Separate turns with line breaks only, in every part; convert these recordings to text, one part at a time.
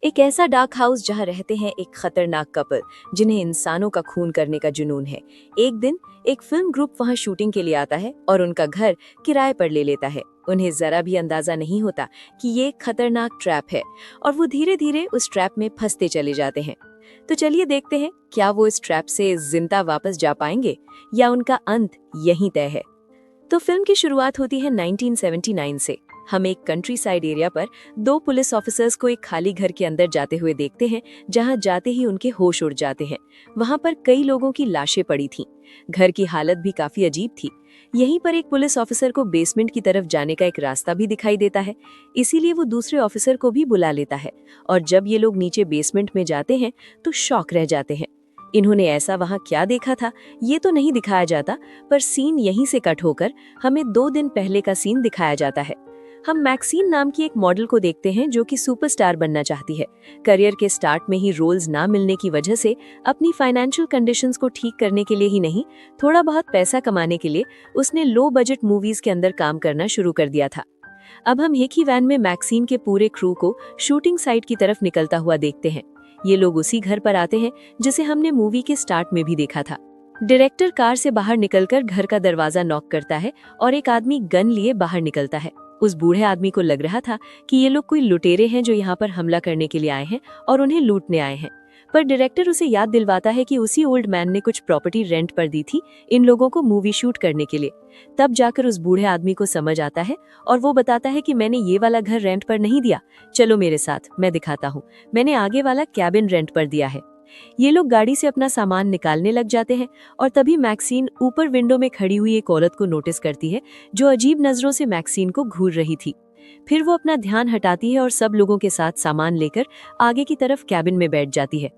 एक ऐसा dark house जहां रहते हैं एक खतरनाक कपल जिन्हें इंसानों का खून करने का जुनून है। एक दिन एक फिल्म ग्रुप वहां शूटिंग के लिए आता है और उनका घर किराए पर ले लेता है। उन्हें जरा भी अंदाजा नहीं होता कि ये एक खतरनाक ट्रैप है और वो धीरे धीरे उस ट्रैप में फंसते चले जाते हैं। तो चलिए देखते हैं, क्या वो इस ट्रैप से जिंदा वापस जा पाएंगे या उनका अंत यहीं तय है। तो फिल्म की शुरुआत होती है 1979 से। हम एक कंट्री साइड एरिया पर दो पुलिस ऑफिसर्स को एक खाली घर के अंदर जाते हुए देखते हैं, जहां जाते ही उनके होश उड़ जाते हैं। वहां पर कई लोगों की लाशें पड़ी थीं। घर की हालत भी काफी अजीब थी। यहीं पर एक पुलिस ऑफिसर को बेसमेंट की तरफ जाने का एक रास्ता भी दिखाई देता है, इसीलिए वो दूसरे ऑफिसर को भी बुला लेता है। और जब ये लोग नीचे बेसमेंट में जाते हैं तो शॉक रह जाते हैं। इन्होंने ऐसा वहां क्या देखा था ये तो नहीं दिखाया जाता, पर सीन यहीं से कट होकर हमें 2 दिन पहले का सीन दिखाया जाता है। हम मैक्सीन नाम की एक मॉडल को देखते हैं जो कि सुपरस्टार बनना चाहती है। करियर के स्टार्ट में ही रोल्स ना मिलने की वजह से अपनी फाइनेंशियल कंडीशंस को ठीक करने के लिए ही नहीं, थोड़ा बहुत पैसा कमाने के लिए उसने लो बजट मूवीज के अंदर काम करना शुरू कर दिया था। अब हम एक ही वैन में मैक्सीन के पूरे क्रू को शूटिंग साइट की तरफ निकलता हुआ देखते हैं। ये लोग उसी घर पर आते हैं जिसे हमने मूवी के स्टार्ट में भी देखा था। डायरेक्टर कार से बाहर निकलकर घर का दरवाजा नॉक करता है और एक आदमी गन लिए बाहर निकलता है। उस बूढ़े आदमी को लग रहा था कि ये लोग कोई लुटेरे हैं जो यहाँ पर हमला करने के लिए आए हैं और उन्हें लूटने आए हैं। पर डायरेक्टर उसे याद दिलवाता है कि उसी ओल्ड मैन ने कुछ प्रॉपर्टी रेंट पर दी थी इन लोगों को मूवी शूट करने के लिए। तब जाकर उस बूढ़े आदमी को समझ आता है और वो बताता है कि मैंने ये वाला घर रेंट पर नहीं दिया, चलो मेरे साथ, मैं दिखाता हूँ, मैंने आगे वाला कैबिन रेंट पर दिया है। ये लोग गाड़ी से अपना सामान निकालने लग जाते हैं और तभी मैक्सीन ऊपर विंडो में खड़ी हुई एक औरत को नोटिस करती है जो अजीब नजरों से मैक्सीन को घूर रही थी। फिर वो अपना ध्यान हटाती है और सब लोगों के साथ सामान लेकर आगे की तरफ कैबिन में बैठ जाती है।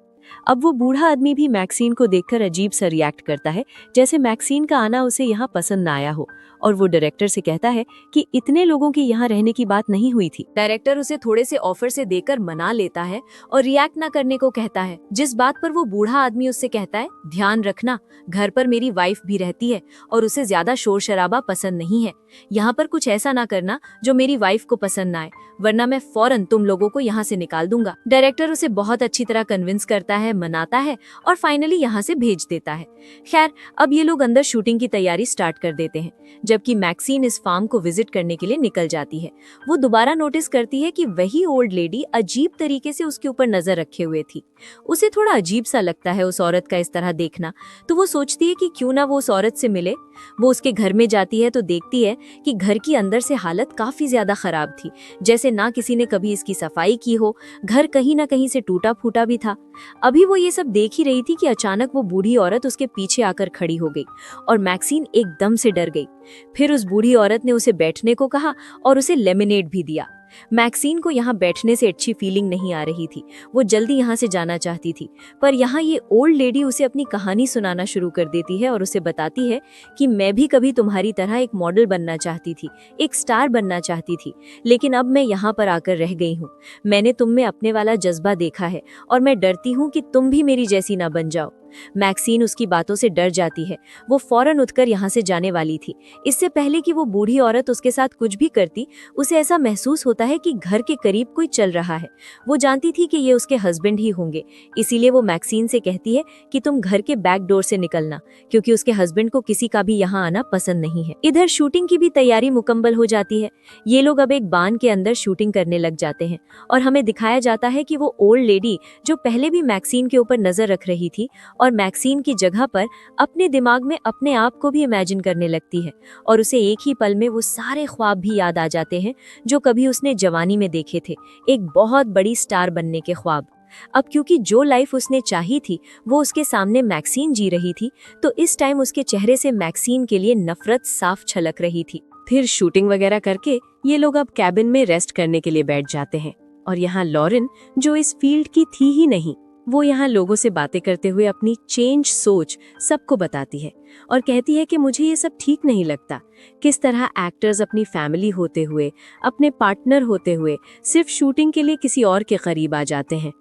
अब वो बूढ़ा आदमी भी मैक्सीन को देखकर अजीब सा रिएक्ट करता है, जैसे मैक्सीन का आना उसे यहाँ पसंद ना आया हो, और वो डायरेक्टर से कहता है कि इतने लोगों की यहाँ रहने की बात नहीं हुई थी। डायरेक्टर उसे थोड़े से ऑफर से देकर मना लेता है और रिएक्ट ना करने को कहता है, जिस बात पर वो बूढ़ा आदमी उससे कहता है, ध्यान रखना, घर पर मेरी वाइफ भी रहती है और उसे ज्यादा शोर शराबा पसंद नहीं है। यहाँ पर कुछ ऐसा ना करना जो मेरी वाइफ को पसंद ना आए, वरना मैं फौरन तुम लोगों को यहाँ से निकाल दूंगा। डायरेक्टर उसे बहुत अच्छी तरह कन्विंस करता है, मनाता है और फाइनली यहाँ से भेज देता है। खैर, अब ये लोग अंदर शूटिंग की तैयारी स्टार्ट कर देते हैं, जबकि मैक्सीन इस फार्म को विजिट करने के लिए निकल जाती है। वो दोबारा नोटिस करती है कि वही ओल्ड लेडी अजीब तरीके से उसके ऊपर नजर रखे हुए थी। उसे थोड़ा अजीब सा लगता है उस औरत का इस तरह देखना, तो वो सोचती है कि क्यों ना वो उस औरत से मिले। वो उसके घर में जाती है तो देखती है कि घर की अंदर से हालत काफी ज्यादा खराब थी, जैसे ना किसी ने कभी इसकी सफाई की हो। घर कहीं ना कहीं से टूटा फूटा भी था। अभी वो ये सब देख ही रही थी कि अचानक वो बूढ़ी औरत उसके पीछे आकर खड़ी हो गई और मैक्सीन एकदम से डर गई। फिर उस बूढ़ी औरत ने उसे बैठने को कहा और उसे लेमनेड भी दिया। मैक्सीन को यहाँ बैठने से अच्छी फीलिंग नहीं आ रही थी। वो जल्दी यहाँ से जाना चाहती थी, पर यहाँ ये ओल्ड लेडी उसे अपनी कहानी सुनाना शुरू कर देती है और उसे बताती है कि मैं भी कभी तुम्हारी तरह एक मॉडल बनना चाहती थी, एक स्टार बनना चाहती थी, लेकिन अब मैं यहाँ पर आकर रह गई हूँ। मैंने तुम में अपने वाला जज्बा देखा है और मैं डरती हूँ कि तुम भी मेरी जैसी ना बन जाओ। मैक्सीन उसकी बातों से डर जाती है। वो फौरन उठकर यहाँ से जाने वाली थी। इससे पहले कि वो बूढ़ी औरत उसके साथ कुछ भी करती, उसे ऐसा महसूस होता है कि घर के करीब कोई चल रहा है। वो जानती थी कि ये उसके हस्बैंड ही होंगे, इसीलिए वो मैक्सीन से कहती है कि तुम घर के बैक डोर से निकलना, क्योंकि उसके हस्बैंड को किसी का भी यहाँ आना पसंद नहीं है। इधर शूटिंग की भी तैयारी मुकम्मल हो जाती है। ये लोग अब एक बांध के अंदर शूटिंग करने लग जाते हैं और हमें दिखाया जाता है कि वो ओल्ड लेडी जो पहले भी मैक्सीन के ऊपर नजर रख रही थी और मैक्सीन की जगह पर अपने दिमाग में अपने आप को भी इमेजिन करने लगती है और उसे एक ही पल में वो सारे ख्वाब भी याद आ जाते हैं जो कभी उसने जवानी में देखे थे, एक बहुत बड़ी स्टार बनने के ख्वाब। अब क्योंकि जो लाइफ उसने चाही थी वो उसके सामने मैक्सीन जी रही थी, तो इस टाइम उसके चेहरे से मैक्सीन के लिए नफरत साफ छलक रही थी। फिर शूटिंग वगैरह करके ये लोग अब कैबिन में रेस्ट करने के लिए बैठ जाते हैं और यहाँ लॉरेन, जो इस फील्ड की थी ही नहीं, वो यहाँ लोगों से बातें करते हुए अपनी चेंज सोच सबको बताती है और कहती है कि मुझे ये सब ठीक नहीं लगता। किस तरह एक्टर्स अपनी फैमिली होते हुए, अपने पार्टनर होते हुए सिर्फ शूटिंग के लिए किसी और के करीब आ जाते हैं।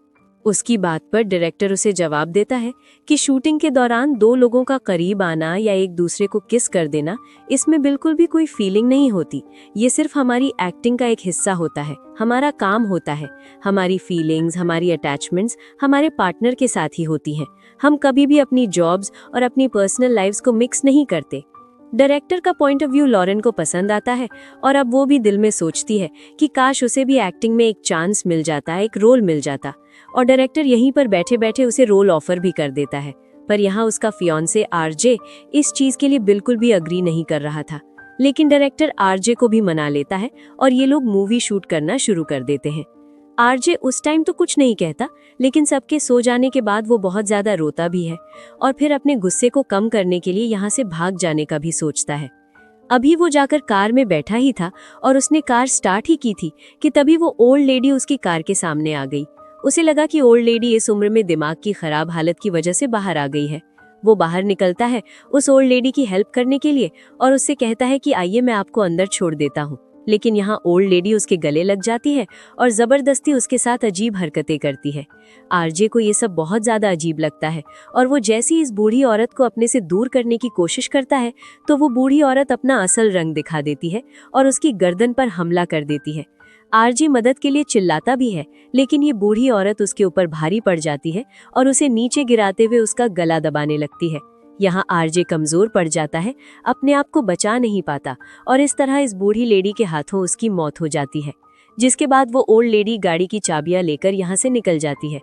उसकी बात पर डायरेक्टर उसे जवाब देता है कि शूटिंग के दौरान दो लोगों का करीब आना या एक दूसरे को किस कर देना, इसमें बिल्कुल भी कोई फीलिंग नहीं होती। ये सिर्फ हमारी एक्टिंग का एक हिस्सा होता है, हमारा काम होता है। हमारी फीलिंग्स, हमारी अटैचमेंट्स हमारे पार्टनर के साथ ही होती हैं। हम कभी भी अपनी जॉब्स और अपनी पर्सनल लाइफ्स को मिक्स नहीं करते। डायरेक्टर का पॉइंट ऑफ व्यू लॉरेन को पसंद आता है और अब वो भी दिल में सोचती है कि काश उसे भी एक्टिंग में एक चांस मिल जाता, एक रोल मिल जाता। और डायरेक्टर यहीं पर बैठे बैठे उसे रोल ऑफर भी कर देता है। पर यहाँ उसका फियांसे आरजे इस चीज के लिए बिल्कुल भी अग्री नहीं कर रहा था। लेकिन डायरेक्टर आरजे को भी मना लेता है और ये लोग मूवी शूट करना शुरू कर देते हैं। आरजे उस टाइम तो कुछ नहीं कहता, लेकिन सबके सो जाने के बाद वो बहुत ज्यादा रोता भी है और फिर अपने गुस्से को कम करने के लिए यहाँ से भाग जाने का भी सोचता है। अभी वो जाकर कार में बैठा ही था और उसने कार स्टार्ट ही की थी कि तभी वो ओल्ड लेडी उसकी कार के सामने आ गई। उसे लगा कि ओल्ड लेडी इस उम्र में दिमाग की खराब हालत की वजह से बाहर आ गई है। वो बाहर निकलता है उस ओल्ड लेडी की हेल्प करने के लिए और उससे कहता है कि आइए मैं आपको अंदर छोड़ देता हूँ। लेकिन यहाँ ओल्ड लेडी उसके गले लग जाती है और जबरदस्ती उसके साथ अजीब हरकतें करती है। आरजे को ये सब बहुत ज्यादा अजीब लगता है और वो जैसी इस बूढ़ी औरत को अपने से दूर करने की कोशिश करता है तो वो बूढ़ी औरत अपना असल रंग दिखा देती है और उसकी गर्दन पर हमला कर देती है। आरजे मदद के लिए चिल्लाता भी है, लेकिन ये बूढ़ी औरत उसके ऊपर भारी पड़ जाती है और उसे नीचे गिराते हुए उसका गला दबाने लगती है। यहाँ आरजे कमजोर पड़ जाता है, अपने आप को बचा नहीं पाता और इस तरह इस बूढ़ी लेडी के हाथों उसकी मौत हो जाती है। जिसके बाद वो ओल्ड लेडी गाड़ी की चाबियां लेकर यहाँ से निकल जाती है।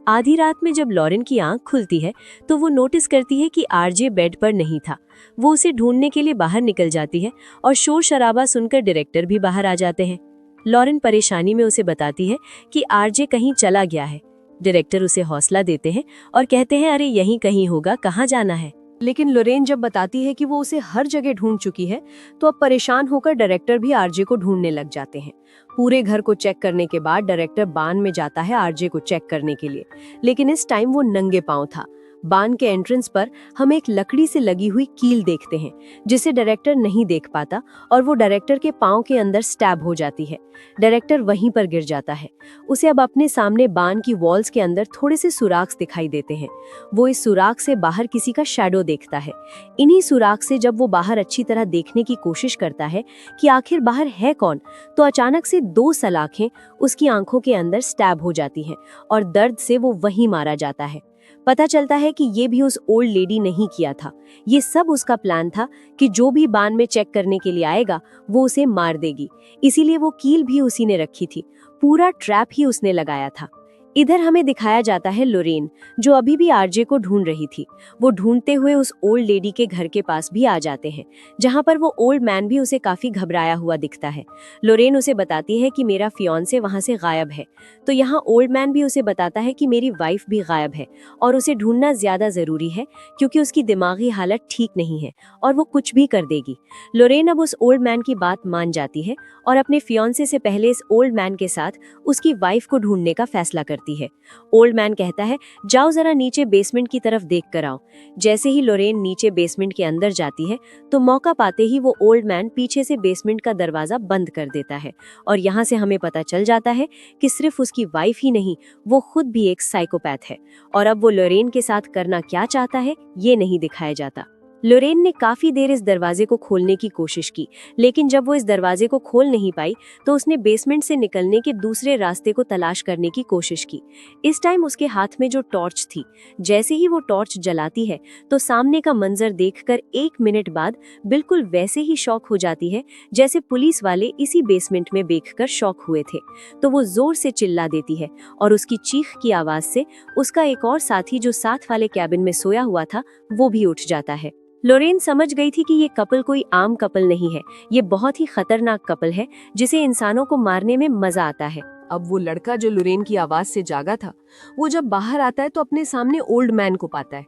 आधी रात में जब लॉरेन की आंख खुलती है तो वो नोटिस करती है कि आरजे बेड पर नहीं था। वो उसे ढूंढने के लिए बाहर निकल जाती है और शोर शराबा सुनकर डायरेक्टर भी बाहर आ जाते हैं। लॉरेन परेशानी में उसे बताती है कि आरजे कहीं चला गया है। डायरेक्टर उसे हौसला देते हैं और कहते हैं अरे यहीं कहीं होगा, कहाँ जाना है। लेकिन लॉरेन जब बताती है कि वो उसे हर जगह ढूंढ चुकी है तो अब परेशान होकर डायरेक्टर भी आरजे को ढूंढने लग जाते हैं। पूरे घर को चेक करने के बाद डायरेक्टर बान में जाता है आरजे को चेक करने के लिए, लेकिन इस टाइम वो नंगे पांव था। बान के एंट्रेंस पर हम एक लकड़ी से लगी हुई कील देखते हैं जिसे डायरेक्टर नहीं देख पाता और वो डायरेक्टर के पांव के अंदर स्टैब हो जाती है। डायरेक्टर वहीं पर गिर जाता है। उसे अब अपने सामने बान की वॉल्स के अंदर थोड़े से सुराख दिखाई देते हैं। वो इस सुराख से बाहर किसी का शैडो देखता है। इन्हीं सुराख से जब वो बाहर अच्छी तरह देखने की कोशिश करता है कि आखिर बाहर है कौन, तो अचानक से दो सलाखें उसकी आंखों के अंदर स्टैब हो जाती हैं और दर्द से वो वहीं मारा जाता है। पता चलता है कि ये भी उस ओल्ड लेडी नहीं किया था। ये सब उसका प्लान था कि जो भी बान में चेक करने के लिए आएगा वो उसे मार देगी। इसीलिए वो कील भी उसी ने रखी थी। पूरा ट्रैप ही उसने लगाया था। इधर हमें दिखाया जाता है लॉरेन जो अभी भी आरजे को ढूंढ रही थी। वो ढूंढते हुए उस ओल्ड लेडी के घर के पास भी आ जाते हैं, जहां पर वो ओल्ड मैन भी उसे काफी घबराया हुआ दिखता है। लॉरेन उसे बताती है कि मेरा फियांसे वहां से गायब है, तो यहाँ ओल्ड मैन भी उसे बताता है कि मेरी वाइफ भी गायब है और उसे ढूंढना ज्यादा जरूरी है क्योंकि उसकी दिमागी हालत ठीक नहीं है और वो कुछ भी कर देगी। लॉरेन अब उस ओल्ड मैन की बात मान जाती है और अपने फियांसे से पहले इस ओल्ड मैन के साथ उसकी वाइफ को ढूंढने का फैसला करती है। ओल्ड मैन कहता है जाओ जरा नीचे बेसमेंट की तरफ देख कर आओ। जैसे ही लॉरेन नीचे बेसमेंट के अंदर जाती है तो मौका पाते ही वो ओल्ड मैन पीछे से बेसमेंट का दरवाजा बंद कर देता है और यहाँ से हमें पता चल जाता है कि सिर्फ उसकी वाइफ ही नहीं, वो खुद भी एक साइकोपैथ है। और अब वो लॉरेन के साथ करना क्या चाहता है ये नहीं दिखाया जाता। लॉरेन ने काफी देर इस दरवाजे को खोलने की कोशिश की, लेकिन जब वो इस दरवाजे को खोल नहीं पाई तो उसने बेसमेंट से निकलने के दूसरे रास्ते को तलाश करने की कोशिश की। इस टाइम उसके हाथ में जो टॉर्च थी, जैसे ही वो टॉर्च जलाती है तो सामने का मंजर देखकर 1 मिनट बाद बिल्कुल वैसे ही शॉक हो जाती है जैसे पुलिस वाले इसी बेसमेंट में देखकर शॉक हुए थे। तो वो जोर से चिल्ला देती है और उसकी चीख की आवाज से उसका एक और साथी जो साथ वाले कैबिन में सोया हुआ था वो भी उठ जाता है। लॉरेन समझ गई थी कि ये कपल कोई आम कपल नहीं है, ये बहुत ही खतरनाक कपल है जिसे इंसानों को मारने में मजा आता है। अब वो लड़का जो लॉरेन की आवाज से जागा था, वो जब बाहर आता है तो अपने सामने ओल्ड मैन को पाता है।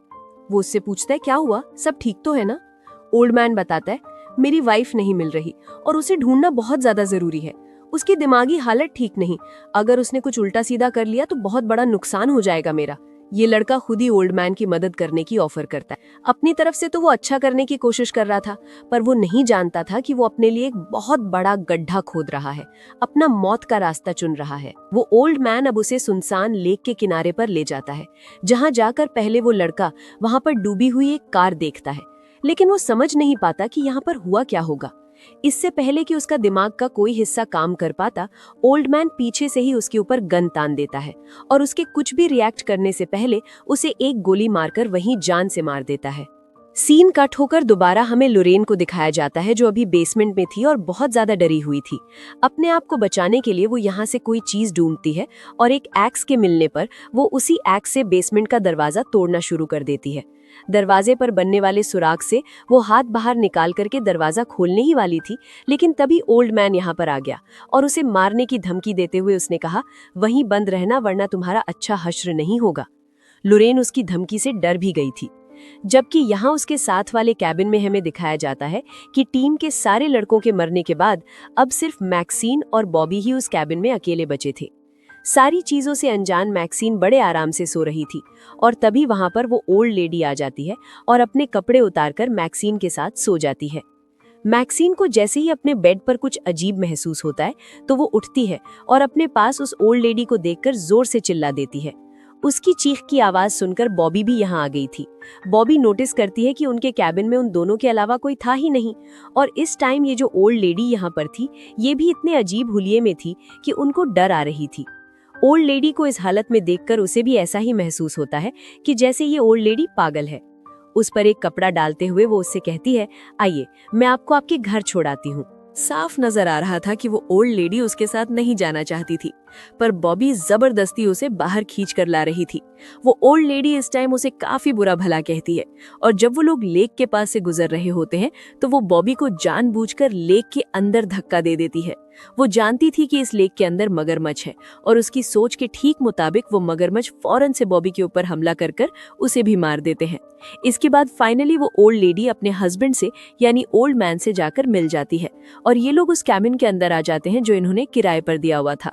वो उससे पूछता है क्या हुआ, सब ठीक तो है ना? ओल्ड मैन बताता है मेरी वाइफ नहीं मिल रही और उसे ढूंढना बहुत ज्यादा जरूरी है। उसकी दिमागी हालत ठीक नहीं, अगर उसने कुछ उल्टा सीधा कर लिया तो बहुत बड़ा नुकसान हो जाएगा मेरा।
ये लड़का खुद ही ओल्ड मैन की मदद करने की ऑफर करता है। अपनी तरफ से तो वो अच्छा करने की कोशिश कर रहा था, पर वो नहीं जानता था कि वो अपने लिए एक बहुत बड़ा गड्ढा खोद रहा है, अपना मौत का रास्ता चुन रहा है। वो ओल्ड मैन अब उसे सुनसान लेक के किनारे पर ले जाता है, जहां जाकर पहले वो लड़का वहां पर डूबी हुई एक कार देखता है, लेकिन वो समझ नहीं पाता कि यहाँ पर हुआ क्या होगा। इससे पहले कि उसका दिमाग का कोई हिस्सा काम कर पाता, ओल्ड मैन पीछे से ही उसके ऊपर गन तान देता है और उसके कुछ भी रिएक्ट करने से पहले उसे एक गोली मारकर वहीं जान से मार देता है। सीन कट होकर दोबारा हमें लोरेन को दिखाया जाता है, जो अभी बेसमेंट में थी और बहुत ज्यादा डरी हुई थी। अपने आप को बचाने के लिए वो यहाँ से कोई चीज ढूंढती है और एक एक्स के मिलने पर वो उसी एक्स से बेसमेंट का दरवाजा तोड़ना शुरू कर देती है। दरवाजे पर बनने वाले सुराग से वो हाथ बाहर निकाल करके दरवाजा खोलने ही वाली थी, लेकिन तभी ओल्ड मैन यहाँ पर आ गया और उसे मारने की धमकी देते हुए उसने कहा, वहीं बंद रहना वरना तुम्हारा अच्छा हश्र नहीं होगा। लोरेन उसकी धमकी से डर भी गई थी। जबकि यहाँ उसके साथ वाले कैबिन में हमें दिखाया जाता है कि टीम के सारे लड़कों के मरने के बाद अब सिर्फ मैक्सीन और बॉबी ही उस कैबिन में अकेले बचे थे। सारी चीजों से अनजान मैक्सीन बड़े आराम से सो रही थी और तभी वहां पर वो ओल्ड लेडी आ जाती है और अपने कपड़े उतारकर मैक्सीन के साथ सो जाती है। मैक्सीन को जैसे ही अपने बेड पर कुछ अजीब महसूस होता है तो वो उठती है और अपने पास उस ओल्ड लेडी को देखकर जोर से चिल्ला देती है। उसकी चीख की आवाज सुनकर बॉबी भी यहाँ आ गई थी। बॉबी नोटिस करती है कि उनके कैबिन में उन दोनों के अलावा कोई था ही नहीं और इस टाइम ये जो ओल्ड लेडी यहाँ पर थी ये भी इतने अजीब हुलिये में थी कि उनको डर आ रही थी। ओल्ड लेडी को इस हालत में देखकर उसे भी ऐसा ही महसूस होता है कि जैसे ये ओल्ड लेडी पागल है। उस पर एक कपड़ा डालते हुए वो उससे कहती है, आइए मैं आपको आपके घर छोड़ाती हूँ। साफ नजर आ रहा था कि वो ओल्ड लेडी उसके साथ नहीं जाना चाहती थी, पर बॉबी जबरदस्ती उसे बाहर खींच कर ला रही थी। वो ओल्ड लेडी इस टाइम उसे काफी बुरा भला कहती है और जब वो लोग लेक के पास से गुजर रहे होते हैं तो वो बॉबी को जानबूझकर लेक के अंदर धक्का दे देती है। वो जानती थी कि इस लेक के अंदर मगरमच्छ है और उसकी सोच के ठीक मुताबिक वो मगरमच्छ फौरन से बॉबी के ऊपर हमला कर उसे भी मार देते हैं। इसके बाद फाइनली वो ओल्ड लेडी अपने हस्बैंड से यानी ओल्ड मैन से जाकर मिल जाती है और ये लोग उस कैबिन के अंदर आ जाते हैं जो इन्होंने किराए पर दिया हुआ था।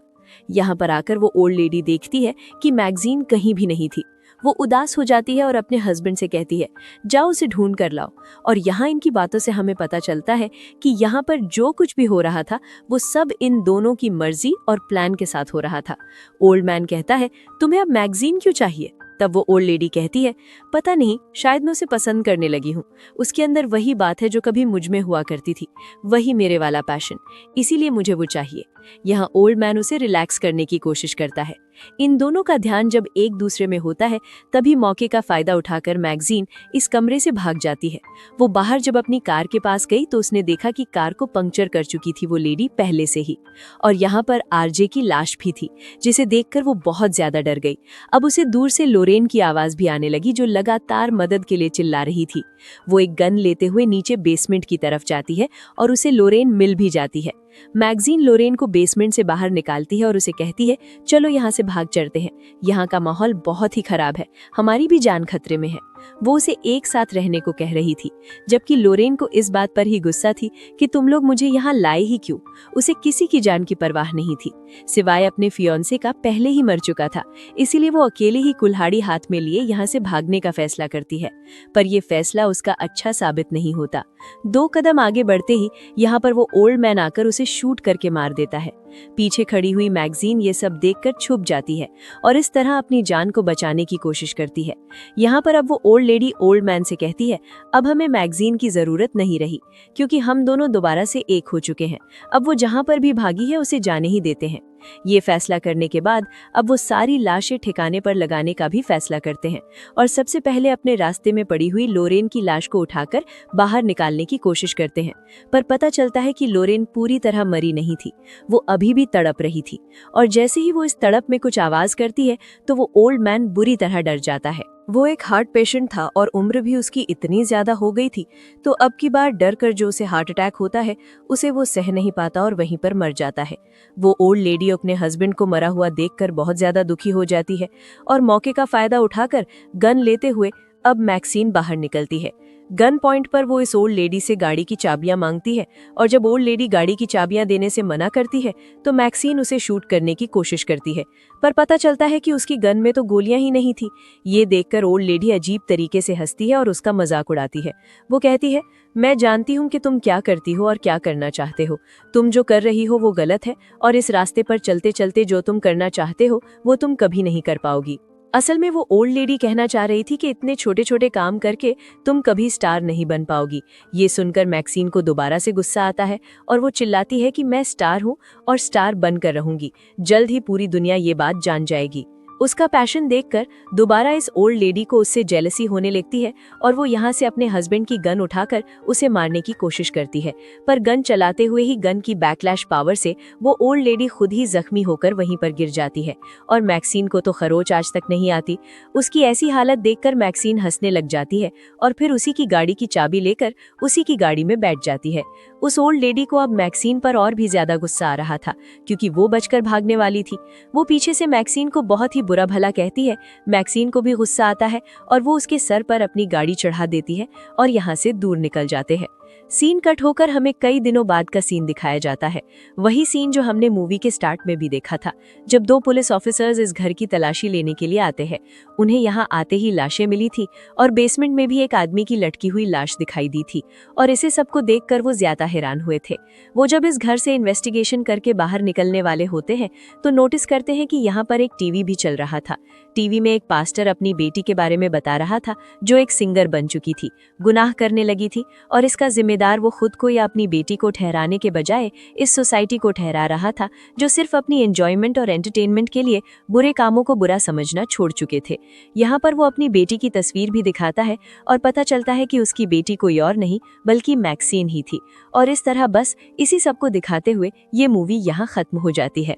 यहाँ पर आकर वो ओल्ड लेडी देखती है कि मैगजीन कहीं भी नहीं थी। वो उदास हो जाती है और अपने हस्बैंड से कहती है, जाओ उसे ढूंढ कर लाओ। और यहाँ इनकी बातों से हमें पता चलता है कि यहाँ पर जो कुछ भी हो रहा था वो सब इन दोनों की मर्जी और प्लान के साथ हो रहा था। ओल्ड मैन कहता है, तुम्हें अब मैगजीन क्यों चाहिए? तब वो ओल्ड लेडी कहती है, पता नहीं, शायद मैं उसे पसंद करने लगी हूँ। उसके अंदर वही बात है जो कभी मुझ में हुआ करती थी, वही मेरे वाला पैशन, इसीलिए मुझे वो चाहिए। यहाँ ओल्ड मैन उसे रिलैक्स करने की कोशिश करता है। इन दोनों का ध्यान जब एक दूसरे में होता है तभी मौके का फायदा उठाकर मैगजीन इस कमरे से भाग जाती है। वो बाहर जब अपनी कार के पास गई तो उसने देखा कि कार को पंक्चर कर चुकी थी वो लेडी पहले से ही, और यहाँ पर आरजे की लाश भी थी, जिसे देखकर वो बहुत ज्यादा डर गई। अब उसे दूर से लोरेन की आवाज भी आने लगी जो लगातार मदद के लिए चिल्ला रही थी। वो एक गन लेते हुए नीचे बेसमेंट की तरफ जाती है और उसे लोरेन मिल भी जाती है। मैगजीन लोरेन को बेसमेंट से बाहर निकालती है और उसे कहती है, चलो यहाँ से भाग चलते हैं, यहाँ का माहौल बहुत ही खराब है, हमारी भी जान खतरे में है। वो उसे एक साथ रहने को कह रही थी, जबकि लोरेन को इस बात पर ही गुस्सा थी कि तुम लोग मुझे यहाँ लाए ही क्यों। उसे किसी की जान की परवाह नहीं थी, सिवाय अपने फियोंसे का पहले ही मर चुका था, इसीलिए वो अकेले ही कुल्हाड़ी हाथ में लिए यहाँ से भागने का फैसला करती है। पर यह फैसला उसका अच्छा साबित नहीं होता। 2 कदम आगे बढ़ते ही यहाँ पर वो ओल्ड मैन आकर उसे शूट करके मार देता है। पीछे खड़ी हुई मैगजीन ये सब देखकर छुप जाती है और इस तरह अपनी जान को बचाने की कोशिश करती है। यहाँ पर अब वो ओल्ड लेडी ओल्ड मैन से कहती है, अब हमें मैगजीन की जरूरत नहीं रही, क्योंकि हम दोनों दोबारा से एक हो चुके हैं। अब वो जहाँ पर भी भागी है उसे जाने ही देते हैं। ये फैसला करने के बाद अब वो सारी लाशें ठिकाने पर लगाने का भी फैसला करते हैं और सबसे पहले अपने रास्ते में पड़ी हुई लोरेन की लाश को उठाकर बाहर निकालने की कोशिश करते हैं। पर पता चलता है कि लोरेन पूरी तरह मरी नहीं थी, वो अभी भी तड़प रही थी, और जैसे ही वो इस तड़प में कुछ आवाज करती है तो वो ओल्ड मैन बुरी तरह डर जाता है। वो एक हार्ट पेशेंट था और उम्र भी उसकी इतनी ज्यादा हो गई थी, तो अब की बार डर कर जो उसे हार्ट अटैक होता है उसे वो सह नहीं पाता और वहीं पर मर जाता है। वो ओल्ड लेडी अपने हस्बैंड को मरा हुआ देखकर बहुत ज्यादा दुखी हो जाती है और मौके का फायदा उठाकर गन लेते हुए अब मैक्सीन बाहर निकलती है। गन पॉइंट पर वो इस ओल्ड लेडी से गाड़ी की चाबियां मांगती है और जब ओल्ड लेडी गाड़ी की चाबियां देने से मना करती है तो मैक्सीन उसे शूट करने की कोशिश करती है, पर पता चलता है कि उसकी गन में तो गोलियां ही नहीं थी। ये देखकर ओल्ड लेडी अजीब तरीके से हंसती है और उसका मजाक उड़ाती है। वो कहती है, मैं जानती हूँ कि तुम क्या करती हो और क्या करना चाहते हो। तुम जो कर रही हो वो गलत है और इस रास्ते पर चलते चलते जो तुम करना चाहते हो वो तुम कभी नहीं कर पाओगी। असल में वो ओल्ड लेडी कहना चाह रही थी कि इतने छोटे छोटे काम करके तुम कभी स्टार नहीं बन पाओगी। ये सुनकर मैक्सीन को दोबारा से गुस्सा आता है और वो चिल्लाती है कि मैं स्टार हूँ और स्टार बनकर रहूंगी। जल्द ही पूरी दुनिया ये बात जान जाएगी। उसका पैशन देखकर दोबारा इस ओल्ड लेडी को उससे जेलसी होने लगती है और वो यहाँ से अपने हस्बैंड की गन उठाकर उसे मारने की कोशिश करती है, पर गन चलाते हुए ही गन की बैकलैश पावर से वो ओल्ड लेडी खुद ही जख्मी होकर वहीं पर गिर जाती है और मैक्सीन को तो खरोच आज तक नहीं आती। उसकी ऐसी हालत देखकर मैक्सीन हंसने लग जाती है और फिर उसी की गाड़ी की चाबी लेकर उसी की गाड़ी में बैठ जाती है। उस ओल्ड लेडी को अब मैक्सीन पर और भी ज्यादा गुस्सा आ रहा था क्योंकि वो बचकर भागने वाली थी। वो पीछे से मैक्सीन को बहुत ही बुरा भला कहती है। मैक्सीन को भी गुस्सा आता है और वो उसके सर पर अपनी गाड़ी चढ़ा देती है और यहाँ से दूर निकल जाते हैं। सीन कट होकर हमें कई दिनों बाद का सीन दिखाया जाता है, वही सीन जो हमने मूवी के स्टार्ट में भी देखा था, जब दो पुलिस ऑफिसर्स इस घर की तलाशी लेने के लिए आते हैं। उन्हें यहाँ आते ही लाशें मिली थी और बेसमेंट में भी एक आदमी की लटकी हुई लाश दिखाई दी थी और इसे सबको देखकर वो ज्यादा हैरान हुए थे। वो जब इस घर से इन्वेस्टिगेशन करके बाहर निकलने वाले होते हैं तो नोटिस करते हैं कि यहाँ पर एक टीवी भी चल रहा था। टीवी में एक पास्टर अपनी बेटी के बारे में बता रहा था जो एक सिंगर बन चुकी थी, गुनाह करने लगी थी और इसका जिम्मेदार वो खुद को या अपनी बेटी को ठहराने के बजाय इस सोसाइटी को ठहरा रहा था जो सिर्फ अपनी एंजॉयमेंट और एंटरटेनमेंट के लिए बुरे कामों को बुरा समझना छोड़ चुके थे। यहाँ पर वो अपनी बेटी की तस्वीर भी दिखाता है और पता चलता है कि उसकी बेटी कोई और नहीं बल्कि मैक्सीन ही थी। और इस तरह बस इसी सब को दिखाते हुए ये मूवी यहाँ खत्म हो जाती है।